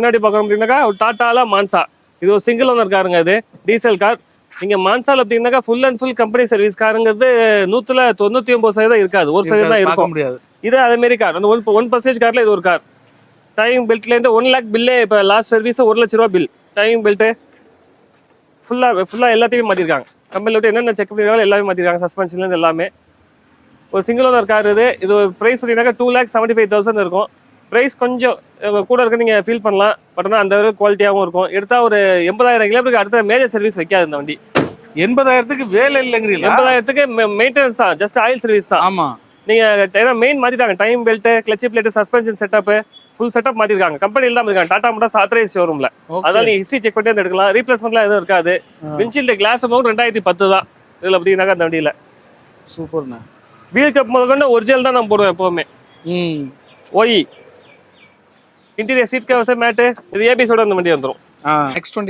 முன்னாடி பார்க்கணும் அப்படின்னாக்கா டாட்டால மான்சா, இது ஒரு சிங்கிள் ஓனர் காருங்க. அது டீசல் கார். நீங்க மான்சால அப்படின்னாக்கா full and full company service காருங்கிறது 99% இருக்காது, 1% தான் இருக்கும். இது அதே மாதிரி கார், அந்த 1% கார்ல இது ஒரு கார். டைம் பெல்ட்ல இருந்து 1 லேக் பில்லே. இப்போ லாஸ்ட் சர்வீஸ் 1 லட்ச ரூபா பில். டைம் பெல்ட் ஃபுல்லா எல்லாத்தையுமே மாத்திருக்காங்க. கம்பெனில விட்டு என்னென்ன செக் பண்ணிருக்காங்க எல்லாமே மாத்திருக்காங்க, சஸ்பென்ஷன்ல இருந்து எல்லாமே. ஒரு சிங்கிள் ஓனர் கார் இது. இது பிரைஸ் பார்த்தீங்கன்னா 2,75,000 இருக்கும். பிரைஸ் கொஞ்சம் கூட இருக்கு, நீங்க ஃபீல் பண்ணலாம். பட் ஆனால் அந்த அளவுக்கு குவாலிட்டியாகவும் இருக்கும். எடுத்தா ஒரு 80,000 கிலோமீட்டருக்கு அடுத்த மேஜர் சர்வீஸ் வைக்காது இந்த வண்டி. 80,000க்கு வேலை இல்லைங்கிறீங்களா? 80,000க்கு மெயின்டெனன்ஸ் தான், ஜஸ்ட் ஆயில் சர்வீஸ் தான். ஆமா, நீங்க ஏன்னா மெயின் மாத்திட்டாங்க. Time belt, clutch plate, suspension setup full setup மாத்திருக்காங்க. கம்பெனில தான் இருக்காங்க. டாடா மோட்டார்ஸ் ஆத்தரைஸ் ஷோரூம்ல. அதனால நீங்க ஹிஸ்டரி செக் பண்ணி எடுக்கலாம். ரீப்ளேஸ்மெண்ட்லாம் எதுவும் இருக்காது. விண்ட்ஷீல்டு கிளாஸ் அமௌண்ட் 2010 தான் இதுல. அப்படின்னாக்கா அந்த வண்டியில சூப்பர்ண்ணா. வீல் கப் முதல்கொண்டு ஒரிஜினல் தான் நான் போடுவேன் எப்பவுமே. ஓஇ இன்டீரியர் சீட் கவர்ஸ் மேட்டு இது ஏபிஸோட அந்த வண்டி வந்துடும். X20